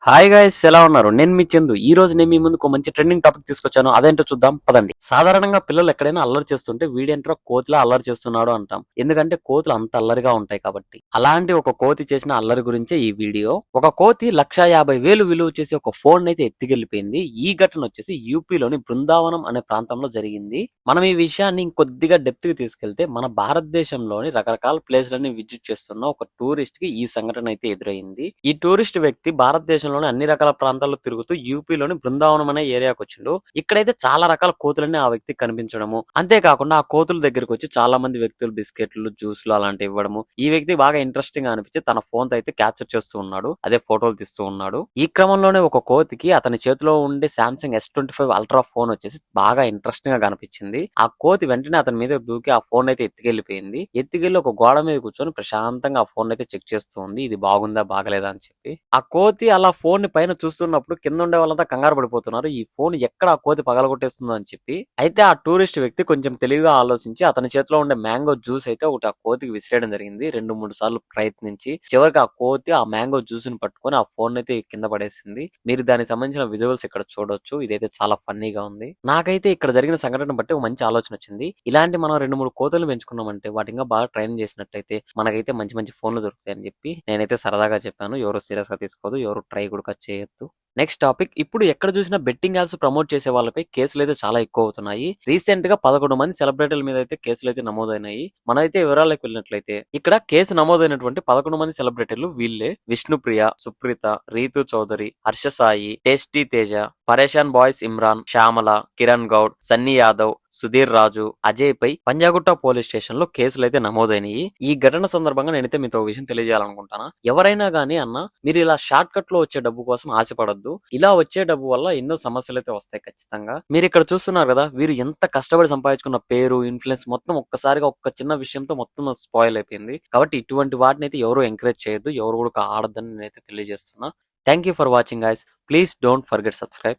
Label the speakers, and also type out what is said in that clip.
Speaker 1: Hi guys, ఎలా ఉన్నారు? నేను మీ చందు. ఈ రోజు నేను మీ ముందుకు ఒక మంచి ట్రెండింగ్ టాపిక్ తీసుకొచ్చాను. అదేంటో చూద్దాం పదండి. సాధారణంగా పిల్లలు ఎక్కడైనా అల్లరి చేస్తుంటే వీడేంట్రా కోతిలా అల్లరి చేస్తున్నాడు అంటాం. ఎందుకంటే కోతులు అంత అల్లరిగా ఉంటాయి కాబట్టి. అలాంటి ఒక కోతి చేసిన అల్లరి గురించే ఈ వీడియో. ఒక కోతి 1,50,000 విలువ చేసి ఒక ఫోన్ అయితే ఎత్తికెళ్లిపోయింది. ఈ ఘటన వచ్చేసి యూపీలోని బృందావనం అనే ప్రాంతంలో జరిగింది. మనం ఈ విషయాన్ని ఇంకొద్దిగా డెప్త్ కి తీసుకెళ్తే మన భారతదేశంలోని రకరకాల ప్లేస్లని విజిట్ చేస్తున్న ఒక టూరిస్ట్ కి ఈ సంఘటన అయితే ఎదురైంది. ఈ టూరిస్ట్ వ్యక్తి భారతదేశంలోని అన్ని రకాల ప్రాంతాల్లో తిరుగుతూ యూపీలోని బృందావనం అనే ఏరియాకి వచ్చిండు. ఇక్కడైతే చాలా రకాల కోతులన్నీ ఆ వ్యక్తికి కనిపించడము, అంతేకాకుండా ఆ కోతుల దగ్గరకు వచ్చి చాలా మంది వ్యక్తులు బిస్కెట్లు, జ్యూస్లు అలాంటివి ఇవ్వడము ఈ వ్యక్తి బాగా ఇంట్రెస్టింగ్ గా అనిపించి తన ఫోన్ తో అయితే క్యాప్చర్ చేస్తూ ఉన్నాడు. అదే ఫోటోలు తీస్తూ ఉన్నాడు. ఈ క్రమంలోనే ఒక కోతికి అతని చేతిలో ఉండే సామ్సంగ్ S25 అల్ట్రా ఫోన్ వచ్చేసి బాగా ఇంట్రెస్టింగ్ గా కనిపించింది. ఆ కోతి వెంటనే అతని మీద దూకి ఆ ఫోన్ అయితే ఎత్తుకెళ్లిపోయింది. ఎత్తుకెళ్లి ఒక గోడ మీద కూర్చొని ప్రశాంతంగా ఆ ఫోన్ అయితే చెక్ చేస్తూ ఉంది. ఇది బాగుందా బాగలేదా అని చెప్పి. ఆ కోతి అలా ఫోన్ ని పైన చూస్తున్నప్పుడు కింద ఉండే వాళ్ళంతా కంగారు పడిపోతున్నారు. ఈ ఫోన్ ఎక్కడ ఆ కోతి పగలగొట్టేస్తుందో అని చెప్పి. అయితే ఆ టూరిస్ట్ వ్యక్తి కొంచెం తెలివిగా ఆలోచించి అతని చేతిలో ఉండే మ్యాంగో జ్యూస్ అయితే ఒకటి ఆ కోతికి విసిరేయడం జరిగింది. 2-3 సార్లు ప్రయత్నించి చివరికి ఆ కోతి ఆ మ్యాంగో జ్యూస్ ని పట్టుకొని ఆ ఫోన్ అయితే కింద పడేసింది. మీరు దానికి సంబంధించిన విజువల్స్ ఇక్కడ చూడొచ్చు. ఇదైతే చాలా ఫన్నీగా ఉంది. నాకైతే ఇక్కడ జరిగిన సంఘటన బట్టి ఒక మంచి ఆలోచన వచ్చింది. ఇలాంటి మనం 2-3 కోతులు పెంచుకున్నామంటే వాటి ఇంకా బాగా ట్రైన్ చేసినట్టయితే మనకైతే మంచి మంచి ఫోన్లు దొరుకుతాయని చెప్పి నేనైతే సరదాగా చెప్పాను. ఎవరు సీరియస్ గా తీసుకోదు, ఎవరు ట్రై కూడా చేయొద్దు. Next topic. ఇప్పుడు ఎక్కడ చూసినా బెట్టింగ్ యాప్స్ ప్రమోట్ చేసే వాళ్ళపై కేసులు అయితే చాలా ఎక్కువ అవుతున్నాయి. రీసెంట్ గా 11 మంది సెలబ్రిటీల మీద అయితే కేసులు అయితే నమోదైనాయి. మనైతే వివరాలకు వెళ్ళినట్లయితే ఇక్కడ కేసు నమోదైనటువంటి 11 మంది సెలబ్రిటీలు వీళ్ళే: విష్ణుప్రియ, సుప్రీత, రీతు చౌదరి, హర్ష సాయి, టేస్టీ తేజ, పరేషాన్ బాయ్స్ ఇమ్రాన్, శ్యామల, కిరణ్ గౌడ్, సన్నీ యాదవ్, సుధీర్ రాజు, అజయ్ పై పంజాగుట్ట పోలీస్ స్టేషన్ లో కేసులు అయితే నమోదైనయి. ఈ ఘటన సందర్భంగా నేనైతే మీతో ఒక విషయం తెలియజేయాలనుకుంటాను. ఎవరైనా గానీ అన్న, మీరు ఇలా షార్ట్ కట్ లో వచ్చే డబ్బు కోసం ఆశపడద్దు. ఇలా వచ్చే డబ్బు వల్ల ఎన్నో సమస్యలు అయితే వస్తాయి ఖచ్చితంగా. మీరు ఇక్కడ చూస్తున్నారు కదా, వీరు ఎంత కష్టపడి సంపాదించుకున్న పేరు, ఇన్ఫ్లుయెన్స్ మొత్తం ఒక్కసారిగా ఒక్క చిన్న విషయంతో మొత్తం స్పాయిల్ అయిపోయింది. కాబట్టి ఇటువంటి వాటిని అయితే ఎవరు ఎంకరేజ్ చేయొద్దు, ఎవరు కూడా ఆడద్దని నేనైతే తెలియజేస్తున్నా. Thank you for watching guys. Please don't forget subscribe.